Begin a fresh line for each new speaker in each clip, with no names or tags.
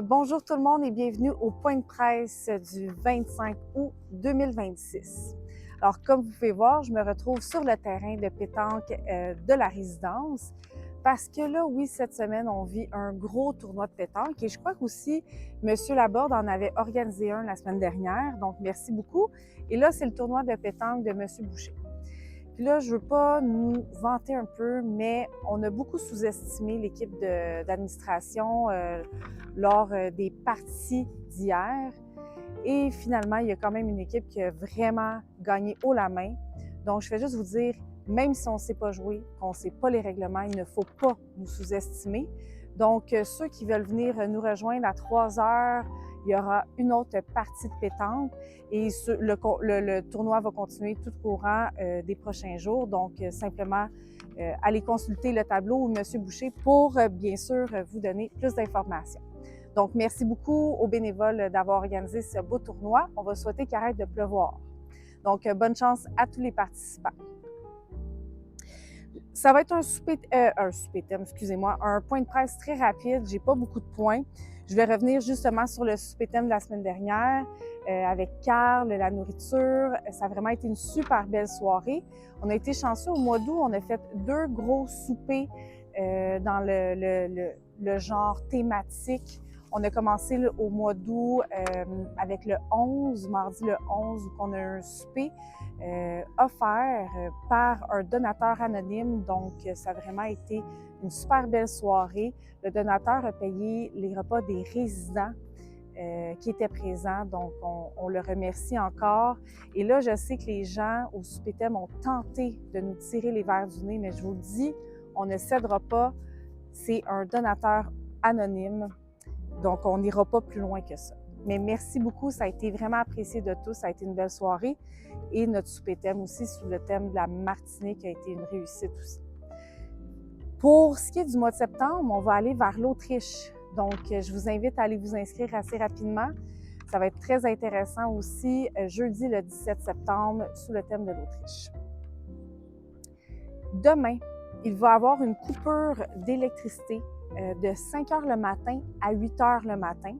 Bonjour tout le monde et bienvenue au point de presse du 25 août 2026. Alors, comme vous pouvez voir, je me retrouve sur le terrain de pétanque de la résidence parce que là, oui, cette semaine, on vit un gros tournoi de pétanque et je crois qu'aussi M. Laborde en avait organisé un la semaine dernière, donc merci beaucoup. Et là, c'est le tournoi de pétanque de M. Boucher. Puis là, je veux pas nous vanter un peu, mais on a beaucoup sous-estimé l'équipe d'administration lors des parties d'hier. Et finalement, il y a quand même une équipe qui a vraiment gagné haut la main. Donc, je vais juste vous dire, même si on ne sait pas jouer, qu'on ne sait pas les règlements, il ne faut pas nous sous-estimer. Donc, ceux qui veulent venir nous rejoindre à 3 heures, il y aura une autre partie de pétanque et le tournoi va continuer tout au courant des prochains jours. Donc, simplement, allez consulter le tableau ou M. Boucher pour, bien sûr, vous donner plus d'informations. Donc, merci beaucoup aux bénévoles d'avoir organisé ce beau tournoi. On va souhaiter qu'il arrête de pleuvoir. Donc, bonne chance à tous les participants. Ça va être un point de presse très rapide. J'ai pas beaucoup de points. Je vais revenir justement sur le souper thème de la semaine dernière avec Carl, la nourriture. Ça a vraiment été une super belle soirée. On a été chanceux au mois d'août. On a fait 2 gros soupers dans le genre thématique. On a commencé au mois d'août avec le 11, mardi le 11, où on a un souper offert par un donateur anonyme. Donc, ça a vraiment été une super belle soirée. Le donateur a payé les repas des résidents qui étaient présents. Donc, on le remercie encore. Et là, je sais que les gens au souper thème ont tenté de nous tirer les verres du nez, mais je vous le dis, on ne cédera pas. C'est un donateur anonyme. Donc, on n'ira pas plus loin que ça. Mais merci beaucoup, ça a été vraiment apprécié de tous, ça a été une belle soirée. Et notre souper thème aussi, sous le thème de la Martinique, a été une réussite aussi. Pour ce qui est du mois de septembre, on va aller vers l'Autriche. Donc, je vous invite à aller vous inscrire assez rapidement. Ça va être très intéressant aussi, jeudi le 17 septembre, sous le thème de l'Autriche. Demain, il va y avoir une coupure d'électricité de 5 heures le matin à 8 heures le matin.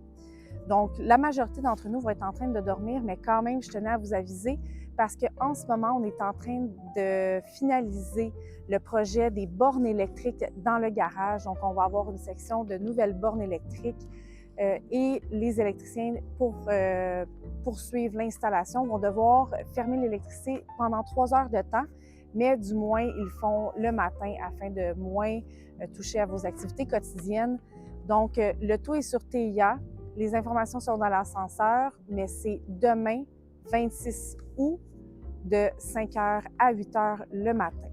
Donc, la majorité d'entre nous va être en train de dormir, mais quand même, je tenais à vous aviser parce qu'en ce moment, on est en train de finaliser le projet des bornes électriques dans le garage. Donc, on va avoir une section de nouvelles bornes électriques et les électriciens, pour poursuivre l'installation, vont devoir fermer l'électricité pendant 3 heures de temps, mais du moins, ils font le matin afin de moins toucher à vos activités quotidiennes. Donc, le tout est sur TIA. Les informations sont dans l'ascenseur, mais c'est demain, 26 août, de 5 heures à 8 heures le matin.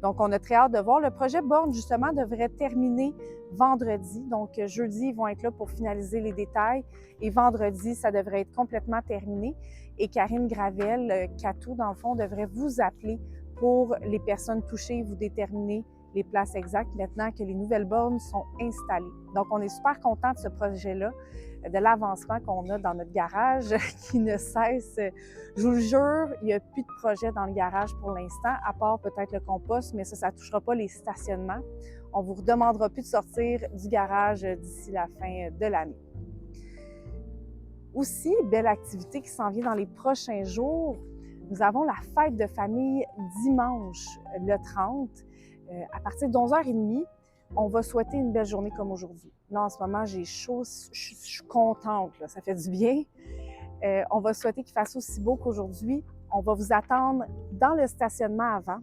Donc, on a très hâte de voir. Le projet borne, justement, devrait terminer vendredi. Donc, jeudi, ils vont être là pour finaliser les détails. Et vendredi, ça devrait être complètement terminé. Et Karine Gravel, Catou, dans le fond, devrait vous appeler pour les personnes touchées, vous déterminer les places exactes maintenant que les nouvelles bornes sont installées. Donc, on est super content de ce projet-là, de l'avancement qu'on a dans notre garage qui ne cesse. Je vous le jure, il n'y a plus de projet dans le garage pour l'instant, à part peut-être le compost, mais ça ne touchera pas les stationnements. On ne vous demandera plus de sortir du garage d'ici la fin de l'année. Aussi, belle activité qui s'en vient dans les prochains jours, nous avons la fête de famille dimanche le 30. À partir de 11h30, on va souhaiter une belle journée comme aujourd'hui. Là, en ce moment, j'ai chaud, je suis contente, là, ça fait du bien. On va souhaiter qu'il fasse aussi beau qu'aujourd'hui. On va vous attendre dans le stationnement avant.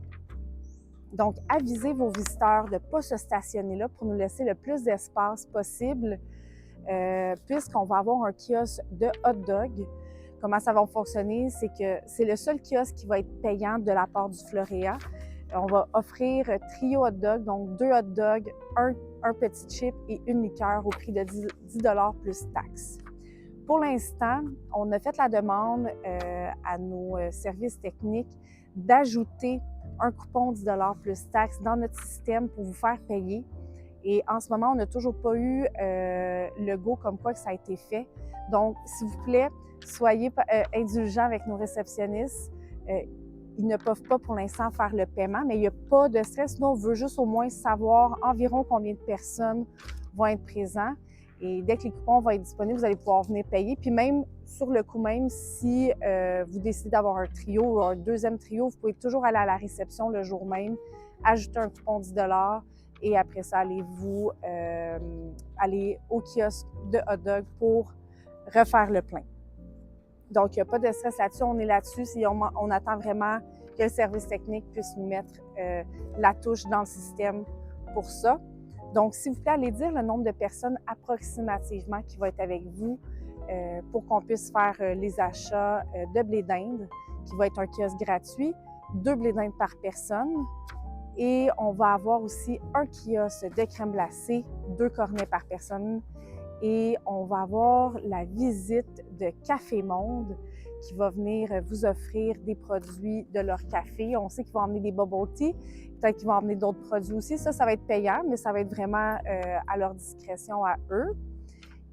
Donc, avisez vos visiteurs de ne pas se stationner là pour nous laisser le plus d'espace possible, puisqu'on va avoir un kiosque de hot dog. Comment ça va fonctionner? C'est que c'est le seul kiosque qui va être payant de la part du Floréa. On va offrir trio hot dog, donc 2 hot dogs, un petit chip et une liqueur au prix de 10 $ plus taxes. Pour l'instant, on a fait la demande à nos services techniques d'ajouter un coupon 10 $ plus taxes dans notre système pour vous faire payer. Et en ce moment, on n'a toujours pas eu le go comme quoi que ça a été fait. Donc, s'il vous plaît, soyez indulgents avec nos réceptionnistes. Ils ne peuvent pas pour l'instant faire le paiement, mais il n'y a pas de stress. Nous, on veut juste au moins savoir environ combien de personnes vont être présentes. Et dès que les coupons vont être disponibles, vous allez pouvoir venir payer. Puis même sur le coup même, si vous décidez d'avoir un trio ou un deuxième trio, vous pouvez toujours aller à la réception le jour même, ajouter un coupon de 10 $ et après ça, allez-vous aller au kiosque de hot dog pour refaire le plein. Donc, il n'y a pas de stress là-dessus. On est là-dessus. On attend vraiment que le service technique puisse nous mettre la touche dans le système pour ça. Donc, s'il vous plaît, allez dire le nombre de personnes approximativement qui vont être avec vous pour qu'on puisse faire les achats de blé d'Inde, qui va être un kiosque gratuit, 2 blés d'Inde par personne. Et on va avoir aussi un kiosque de crème glacée, 2 cornets par personne. Et on va avoir la visite de Café Monde qui va venir vous offrir des produits de leur café. On sait qu'ils vont emmener des bubble tea, peut-être qu'ils vont emmener d'autres produits aussi. Ça va être payant, mais ça va être vraiment à leur discrétion à eux.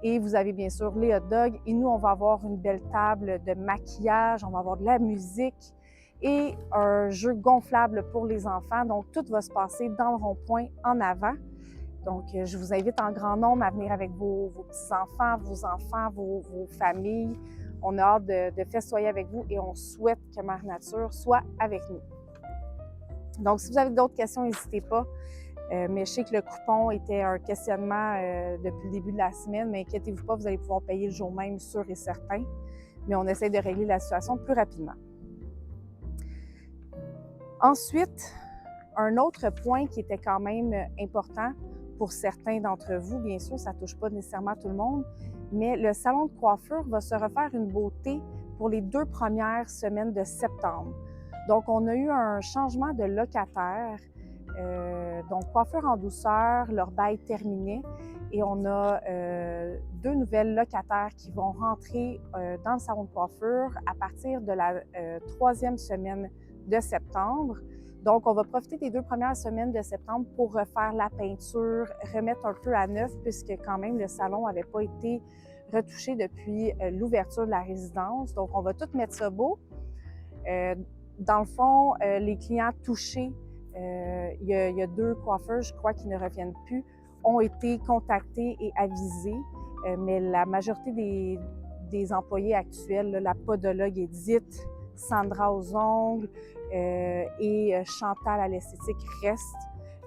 Et vous avez bien sûr les hot dogs. Et nous, on va avoir une belle table de maquillage, on va avoir de la musique et un jeu gonflable pour les enfants. Donc, tout va se passer dans le rond-point en avant. Donc, je vous invite en grand nombre à venir avec vos petits-enfants, vos familles. On a hâte de festoyer avec vous et on souhaite que Mère Nature soit avec nous. Donc, si vous avez d'autres questions, n'hésitez pas. Mais je sais que le coupon était un questionnement depuis le début de la semaine, mais inquiétez-vous pas, vous allez pouvoir payer le jour même, sûr et certain. Mais on essaie de régler la situation plus rapidement. Ensuite, un autre point qui était quand même important pour certains d'entre vous, bien sûr, ça ne touche pas nécessairement tout le monde, mais le salon de coiffure va se refaire une beauté pour les 2 premières semaines de septembre. Donc, on a eu un changement de locataire, donc coiffure en douceur, leur bail terminé, et on a 2 nouvelles locataires qui vont rentrer dans le salon de coiffure à partir de la 3e semaine de septembre. Donc, on va profiter des 2 premières semaines de septembre pour refaire la peinture, remettre un peu à neuf, puisque quand même le salon n'avait pas été retouché depuis l'ouverture de la résidence. Donc, on va tout mettre ça beau. Dans le fond, les clients touchés, il y a 2 coiffeurs, je crois, qui ne reviennent plus, ont été contactés et avisés, mais la majorité des employés actuels, la podologue Edith, Sandra aux ongles et Chantal à l'esthétique restent.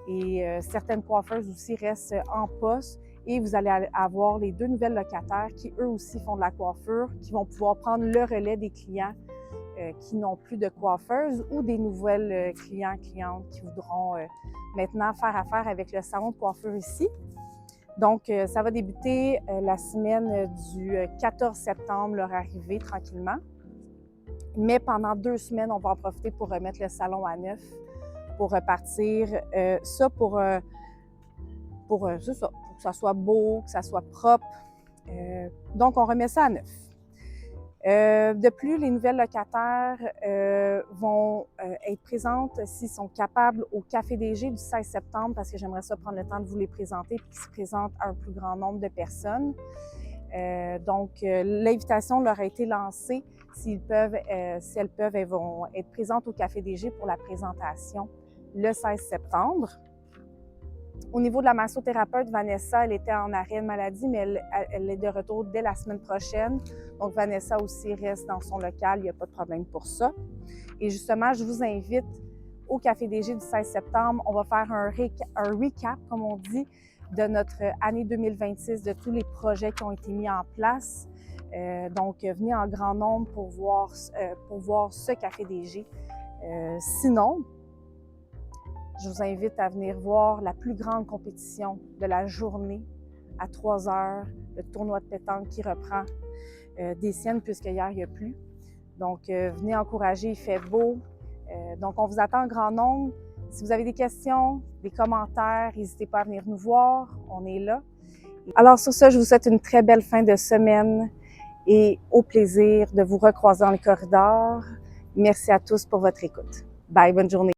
Et certaines coiffeuses aussi restent en poste. Et vous allez avoir les 2 nouvelles locataires qui, eux aussi, font de la coiffure, qui vont pouvoir prendre le relais des clients qui n'ont plus de coiffeuse ou des nouvelles clientes qui voudront maintenant faire affaire avec le salon de coiffure ici. Donc, ça va débuter la semaine du 14 septembre, leur arrivée tranquillement. Mais pendant 2 semaines, on va en profiter pour remettre le salon à neuf, pour repartir ça pour que ça soit beau, que ça soit propre. Donc, on remet ça à neuf. De plus, les nouvelles locataires vont être présentes s'ils sont capables au Café DG du 16 septembre, parce que j'aimerais ça prendre le temps de vous les présenter et qu'ils se présentent à un plus grand nombre de personnes. Donc, l'invitation leur a été lancée. Si elles peuvent, elles vont être présentes au Café DG pour la présentation le 16 septembre. Au niveau de la massothérapeute, Vanessa, elle était en arrêt de maladie, mais elle est de retour dès la semaine prochaine. Donc, Vanessa aussi reste dans son local, il n'y a pas de problème pour ça. Et justement, je vous invite au Café DG du 16 septembre. On va faire un recap, comme on dit, de notre année 2026, de tous les projets qui ont été mis en place. Donc, venez en grand nombre pour voir ce Café DG. Sinon, je vous invite à venir voir la plus grande compétition de la journée à 3 heures, le tournoi de pétanque qui reprend des siennes puisque hier il n'y a plu. Donc, venez encourager, il fait beau. Donc, on vous attend en grand nombre. Si vous avez des questions, des commentaires, n'hésitez pas à venir nous voir, on est là. Alors sur ce, je vous souhaite une très belle fin de semaine et au plaisir de vous recroiser dans les corridors. Merci à tous pour votre écoute. Bye, bonne journée.